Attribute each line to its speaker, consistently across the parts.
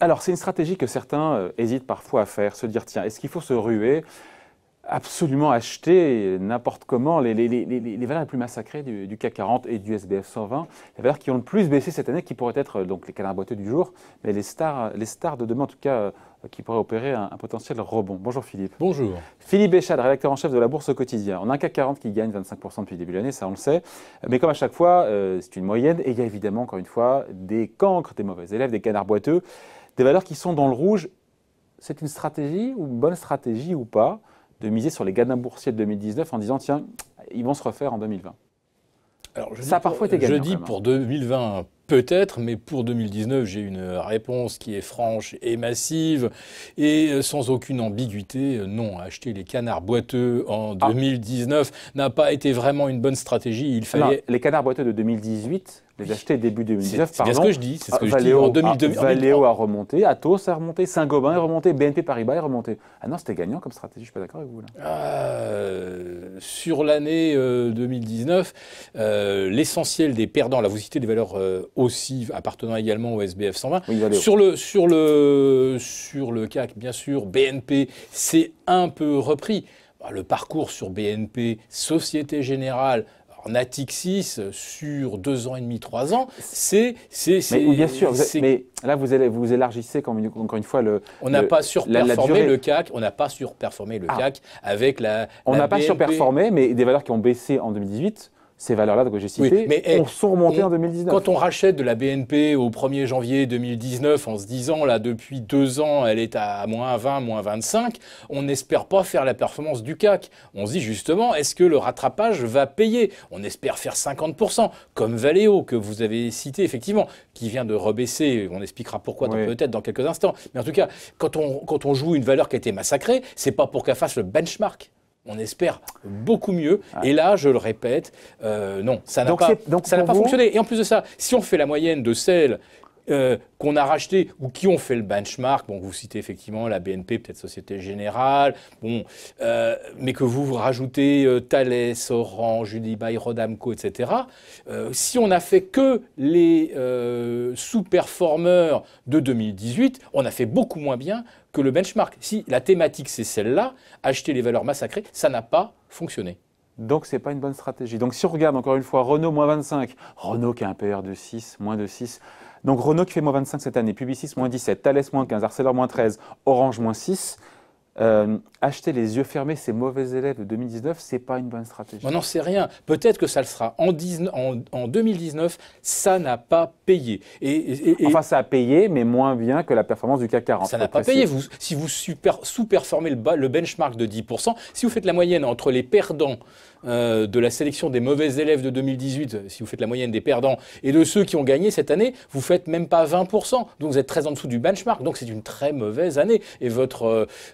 Speaker 1: Alors, c'est une stratégie que certains hésitent parfois à faire, se dire, tiens, est-ce qu'il faut se ruer, absolument acheter n'importe comment les valeurs les plus massacrées du CAC 40 et du SBF 120, les valeurs qui ont le plus baissé cette année, qui pourraient être donc les canards boiteux du jour, mais les stars de demain en tout cas, qui pourraient opérer un potentiel rebond. Bonjour Philippe.
Speaker 2: Bonjour.
Speaker 1: Philippe Béchade, rédacteur en chef de la Bourse au quotidien. On a un CAC 40 qui gagne 25% depuis le début de l'année, ça on le sait, mais comme à chaque fois, c'est une moyenne, et il y a évidemment encore une fois des cancres, des mauvais élèves, des canards boiteux, des valeurs qui sont dans le rouge. C'est une stratégie, ou une bonne stratégie ou pas, de miser sur les gagnants boursiers de 2019 en disant tiens, ils vont se refaire en 2020.
Speaker 2: Alors,
Speaker 1: ça a parfois été gagnant.
Speaker 2: Je dis pour 2020 peut-être, mais pour 2019, j'ai une réponse qui est franche et massive et sans aucune ambiguïté. Non, acheter les canards boiteux en 2019 n'a pas été vraiment une bonne stratégie. Il fallait...
Speaker 1: Non, les canards boiteux de 2018, les acheter début 2019,
Speaker 2: c'est bien ce que je dis. C'est ce que je dis. En 2020,
Speaker 1: Valeo a remonté, Atos a remonté, Saint-Gobain est remonté, BNP Paribas est remonté. Ah non, c'était gagnant comme stratégie, je ne suis pas d'accord avec vous là.
Speaker 2: Sur l'année 2019, l'essentiel des perdants, là vous citez des valeurs aussi appartenant également au SBF 120. Oui, sur le CAC, bien sûr, BNP, c'est un peu repris. Le parcours sur BNP, Société Générale, Natixis sur 2 ans et demi, 3 ans, c'est
Speaker 1: oui, bien sûr, mais là vous élargissez encore une fois le.
Speaker 2: On n'a pas surperformé le CAC, on n'a pas surperformé le CAC avec la.
Speaker 1: On n'a pas surperformé, mais des valeurs qui ont baissé en 2018. Ces valeurs-là que j'ai citées sont remontées en 2019.
Speaker 2: Quand on rachète de la BNP au 1er janvier 2019 en se disant, là, depuis 2 ans, elle est à moins 20, moins 25, on n'espère pas faire la performance du CAC. On se dit justement, est-ce que le rattrapage va payer? On espère faire 50%, comme Valeo, que vous avez cité effectivement, qui vient de rebaisser. On expliquera pourquoi peut-être dans quelques instants. Mais en tout cas, quand on joue une valeur qui a été massacrée, c'est pas pour qu'elle fasse le benchmark. On espère beaucoup mieux. Et là, je le répète, non, ça n'a pas fonctionné. Et en plus de ça, si on fait la moyenne de celles qu'on a rachetées ou qui ont fait le benchmark, bon, vous citez effectivement la BNP, peut-être Société Générale, bon, mais que vous rajoutez Thales, Orange, Unibail, Rodamco, etc. Si on n'a fait que les sous-performeurs de 2018, on a fait beaucoup moins bien que le benchmark. Si la thématique c'est celle-là, acheter les valeurs massacrées, ça n'a pas fonctionné.
Speaker 1: Donc, ce n'est pas une bonne stratégie. Donc, si on regarde encore une fois Renault, moins 25, Renault qui a un PR de 6, moins de 6. Donc, Renault qui fait moins 25 cette année, Publicis, moins 17, Thales, moins 15, Arcelor, moins 13, Orange, moins 6. Acheter les yeux fermés ces mauvais élèves de 2019, ce n'est pas une bonne stratégie.
Speaker 2: On n'en sait rien. Peut-être que ça le sera. En 2019, ça n'a pas payé.
Speaker 1: Enfin, ça a payé, mais moins bien que la performance du CAC 40.
Speaker 2: Ça n'a pas payé. Si vous sous-performez le benchmark de 10%, si vous faites la moyenne entre les perdants de la sélection des mauvais élèves de 2018, si vous faites la moyenne des perdants et de ceux qui ont gagné cette année, vous ne faites même pas 20%. Donc vous êtes très en dessous du benchmark. Donc c'est une très mauvaise année. Et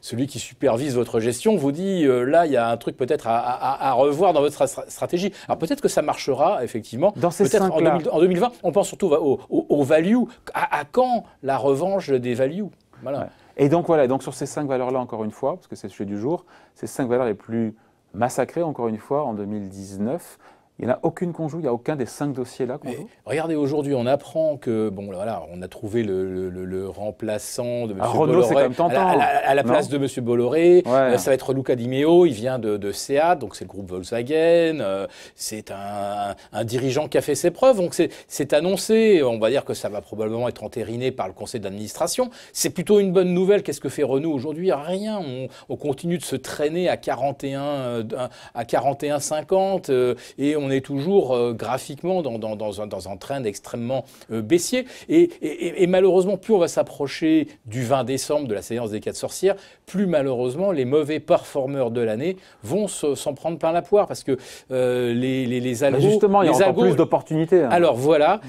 Speaker 2: celui qui supervise votre gestion vous dit là, il y a un truc peut-être à revoir dans votre stratégie. Alors peut-être que ça marchera effectivement. Peut-être en 2020, on pense surtout au value. À quand la revanche des values? Voilà.
Speaker 1: Ouais. Et donc voilà, donc sur ces 5 valeurs-là, encore une fois, parce que c'est le sujet du jour, ces 5 valeurs les plus massacrées, encore une fois, en 2019. Il n'y en a aucune qu'on joue, il n'y a aucun des 5 dossiers-là qu'on joue.
Speaker 2: Regardez, aujourd'hui, on apprend que, bon, voilà, on a trouvé le remplaçant de M.
Speaker 1: Renault, c'est quand même tentant.
Speaker 2: À la place de M. Bolloré. Ça va être Luca Di Meo, il vient de Seat, donc c'est le groupe Volkswagen. C'est un dirigeant qui a fait ses preuves, donc c'est annoncé. On va dire que ça va probablement être entériné par le conseil d'administration. C'est plutôt une bonne nouvelle. Qu'est-ce que fait Renault aujourd'hui? Rien. On continue de se traîner à 41,50 et on est toujours graphiquement dans un trend extrêmement baissier. Et malheureusement, plus on va s'approcher du 20 décembre, de la séance des 4 sorcières, plus malheureusement, les mauvais performeurs de l'année vont s'en prendre plein la poire. Parce que les algos...
Speaker 1: Justement, il y a encore plus d'opportunités.
Speaker 2: Alors voilà,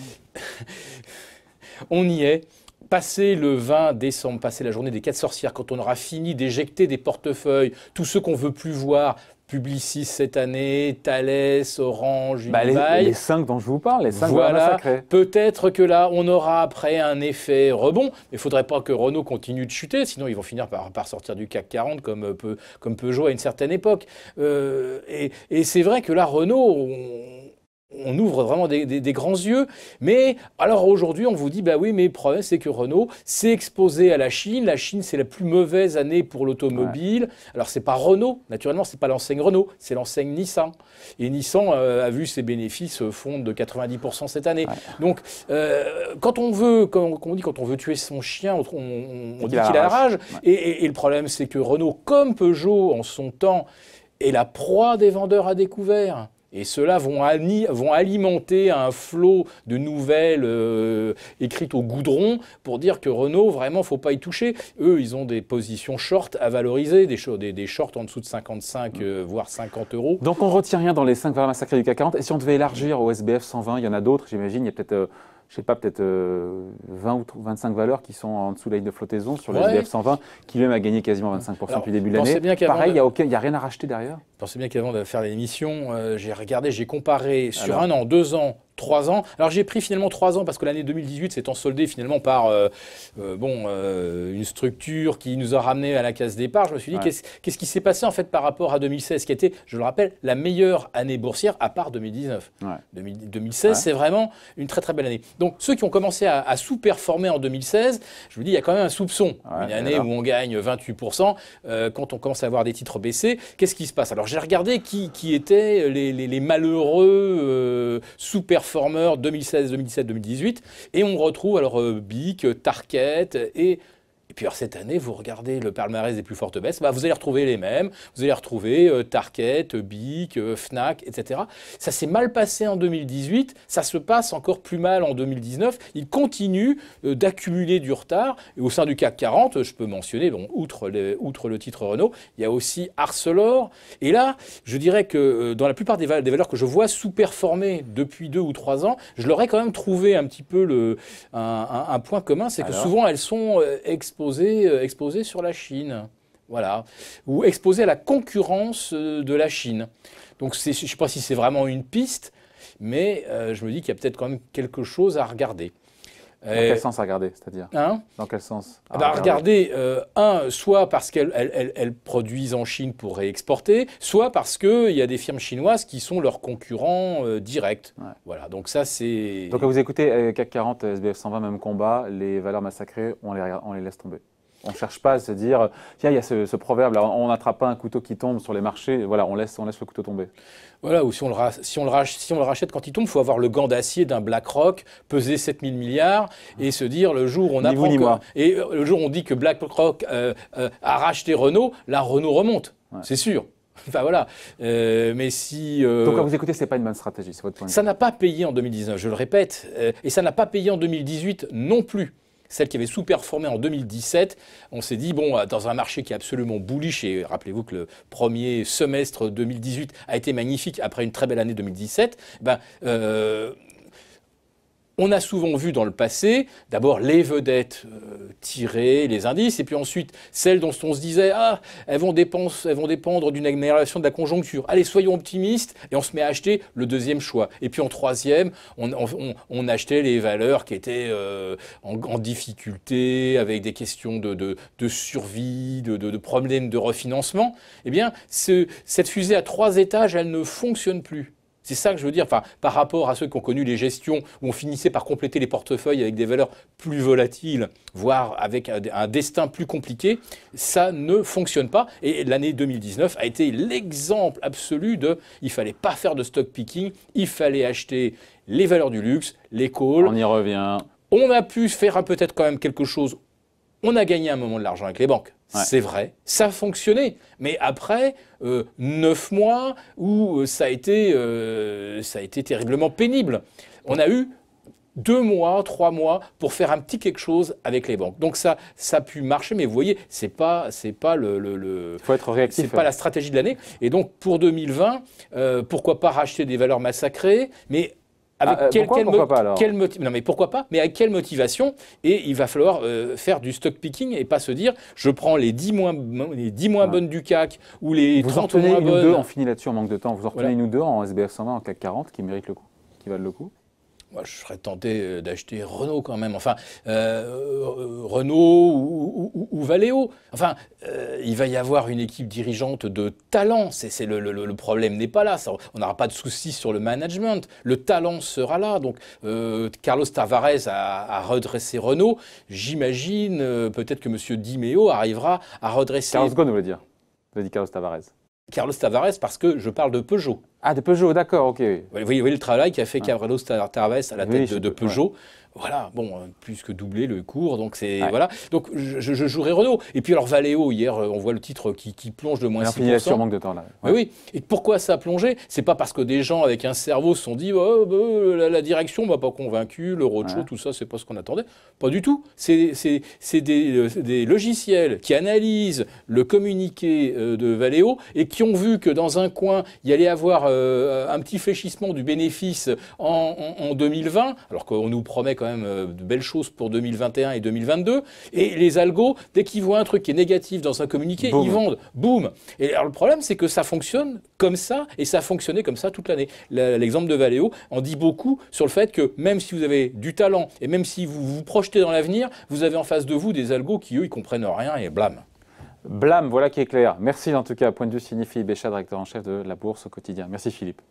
Speaker 2: on y est. Passer le 20 décembre, passer la journée des 4 sorcières, quand on aura fini d'éjecter des portefeuilles, tous ceux qu'on ne veut plus voir, Publicis cette année, Thales, Orange, Unibail.
Speaker 1: Les 5 dont je vous parle, les 5 massacrés.
Speaker 2: Peut-être que là, on aura après un effet rebond. Il ne faudrait pas que Renault continue de chuter, sinon ils vont finir par sortir du CAC 40 comme Peugeot à une certaine époque. Et c'est vrai que là, Renault... on ouvre vraiment des grands yeux. Mais alors aujourd'hui, on vous dit, bah oui, mais le problème, c'est que Renault s'est exposé à la Chine. La Chine, c'est la plus mauvaise année pour l'automobile. Alors, c'est pas Renault, naturellement, c'est pas l'enseigne Renault, c'est l'enseigne Nissan. Et Nissan a vu ses bénéfices fondre de 90% cette année. Ouais. Donc, quand on veut tuer son chien, on dit qu'il a la rage. Ouais. Et le problème, c'est que Renault, comme Peugeot en son temps, est la proie des vendeurs à découvert. Et ceux-là vont alimenter un flot de nouvelles écrites au goudron pour dire que Renault, vraiment, il ne faut pas y toucher. Eux, ils ont des positions short à valoriser, des shorts en dessous de 55, voire 50 euros.
Speaker 1: Donc on ne retient rien dans les 5 valeurs massacrées du CAC 40. Et si on devait élargir au SBF 120, il y en a d'autres, j'imagine, il y a peut-être... je ne sais pas, peut-être 20 ou 25 valeurs qui sont en dessous de la ligne de flottaison sur le SBF 120, qui lui-même a gagné quasiment 25% depuis le début de l'année. Pareil, il n'y a rien à racheter derrière.
Speaker 2: Pensez bien qu'avant de faire l'émission, j'ai comparé sur 1 an, 2 ans, 3 ans. Alors j'ai pris finalement 3 ans parce que l'année 2018 s'étant soldée finalement par une structure qui nous a ramené à la case départ. Je me suis dit qu'est-ce qui s'est passé en fait par rapport à 2016 qui était, je le rappelle, la meilleure année boursière à part 2019. 2016 c'est vraiment une très très belle année. Donc ceux qui ont commencé à sous-performer en 2016, je vous dis il y a quand même un soupçon. Une année où on gagne 28%, quand on commence à avoir des titres baissés, qu'est-ce qui se passe? Alors j'ai regardé qui étaient les malheureux sous-performeurs 2016, 2017, 2018 et on retrouve alors BIC, Tarkett et puis alors cette année, vous regardez le palmarès des plus fortes baisses, vous allez retrouver les mêmes, vous allez retrouver Tarkett, BIC, Fnac, etc. Ça s'est mal passé en 2018, ça se passe encore plus mal en 2019. Il continue d'accumuler du retard. Et au sein du CAC 40, je peux mentionner, bon, outre le titre Renault, il y a aussi Arcelor. Et là, je dirais que dans la plupart des valeurs que je vois sous-performer depuis 2 ou 3 ans, je leur ai quand même trouvé un petit peu un point commun, c'est que souvent elles sont exposées sur la Chine, voilà, ou exposées à la concurrence de la Chine. Donc je ne sais pas si c'est vraiment une piste, mais je me dis qu'il y a peut-être quand même quelque chose à regarder.
Speaker 1: Dans quel sens à regarder, c'est-à-dire dans quel sens
Speaker 2: regarder, soit parce qu'elles produisent en Chine pour réexporter, soit parce qu'il y a des firmes chinoises qui sont leurs concurrents directs. Voilà, donc ça c'est...
Speaker 1: Donc quand vous écoutez CAC 40, SBF 120, même combat, les valeurs massacrées, on les laisse tomber. On ne cherche pas à se dire, tiens, il y a ce proverbe, là, on n'attrape pas un couteau qui tombe sur les marchés, voilà, on laisse le couteau tomber.
Speaker 2: Voilà, ou si on le rachète quand il tombe, il faut avoir le gant d'acier d'un BlackRock, peser 7000 milliards et se dire le jour où on apprend et le jour où on dit que BlackRock a racheté Renault, là Renault remonte, c'est sûr. Enfin voilà, mais si...
Speaker 1: Donc quand vous écoutez, ce n'est pas une bonne stratégie, c'est votre point de vue.
Speaker 2: Ça n'a pas payé en 2019, je le répète, et ça n'a pas payé en 2018 non plus. Celle qui avait sous-performé en 2017, on s'est dit, bon, dans un marché qui est absolument bullish, et rappelez-vous que le premier semestre 2018 a été magnifique après une très belle année 2017, on a souvent vu dans le passé, d'abord les vedettes tirer les indices, et puis ensuite celles dont on se disait « elles vont dépendre d'une amélioration de la conjoncture. Allez, soyons optimistes », et on se met à acheter le deuxième choix. Et puis en troisième, on achetait les valeurs qui étaient en difficulté, avec des questions de survie, de problèmes de refinancement. Eh bien, cette fusée à 3 étages, elle ne fonctionne plus. C'est ça que je veux dire, enfin, par rapport à ceux qui ont connu les gestions où on finissait par compléter les portefeuilles avec des valeurs plus volatiles, voire avec un destin plus compliqué, ça ne fonctionne pas. Et l'année 2019 a été l'exemple absolu de il ne fallait pas faire de stock picking, il fallait acheter les valeurs du luxe, les calls.
Speaker 1: On y revient.
Speaker 2: On a pu faire peut-être quand même quelque chose. On a gagné un moment de l'argent avec les banques. C'est vrai, ça a fonctionné. Mais après 9 mois où ça a été terriblement pénible. On a eu 2 mois, 3 mois pour faire un petit quelque chose avec les banques. Donc ça a pu marcher, mais vous voyez, c'est pas
Speaker 1: faut être réactif.
Speaker 2: C'est pas la stratégie de l'année. Et donc pour 2020, pourquoi pas racheter des valeurs massacrées, mais avec pourquoi pas, mais avec quelle motivation? Et il va falloir faire du stock picking et pas se dire je prends les 10 moins bonnes du CAC ou les 30 moins bonnes.
Speaker 1: On finit là-dessus, on manque de temps. Vous en retenez une ou deux en SBF 120, en CAC 40 qui méritent le coup, qui valent le coup?
Speaker 2: Moi, je serais tenté d'acheter Renault quand même. Enfin, Renault ou Valeo. Enfin, il va y avoir une équipe dirigeante de talent. Le problème n'est pas là. On n'aura pas de soucis sur le management. Le talent sera là. Donc, Carlos Tavares a redressé Renault. J'imagine peut-être que M. Di Meo arrivera à redresser.
Speaker 1: Carlos Ghosn, vous voulez dire? Vous avez dit Carlos Tavares.
Speaker 2: Carlos Tavares, parce que je parle de Peugeot.
Speaker 1: Ah, de Peugeot, d'accord, ok.
Speaker 2: Vous voyez le travail qu'a fait Carlos Tavares à la tête de Peugeot.
Speaker 1: Ouais.
Speaker 2: Voilà, bon, plus que doubler le cours, donc c'est
Speaker 1: Ouais.
Speaker 2: voilà. Donc je jouerai Renault. Et puis alors Valeo, hier, on voit le titre qui plonge de moins 6%.
Speaker 1: Sur manque de temps là.
Speaker 2: Ouais. Oui. Et pourquoi ça a plongé? C'est pas parce que des gens avec un cerveau se sont dit oh, la direction m'a pas convaincu, le roadshow, tout ça, c'est pas ce qu'on attendait. Pas du tout. C'est des logiciels qui analysent le communiqué de Valeo et qui ont vu que dans un coin, il y allait avoir un petit fléchissement du bénéfice en 2020, alors qu'on nous promet quand même de belles choses pour 2021 et 2022. Et les algos, dès qu'ils voient un truc qui est négatif dans un communiqué, ils vendent. Boum. Et alors le problème, c'est que ça fonctionne comme ça, et ça a fonctionné comme ça toute l'année. L'exemple de Valeo en dit beaucoup sur le fait que même si vous avez du talent, et même si vous vous projetez dans l'avenir, vous avez en face de vous des algos qui, eux, ils comprennent rien, et blâme.
Speaker 1: Blâme, voilà qui est clair. Merci en tout cas. Point de vue signifie Béchat, directeur en chef de la Bourse au quotidien. Merci Philippe.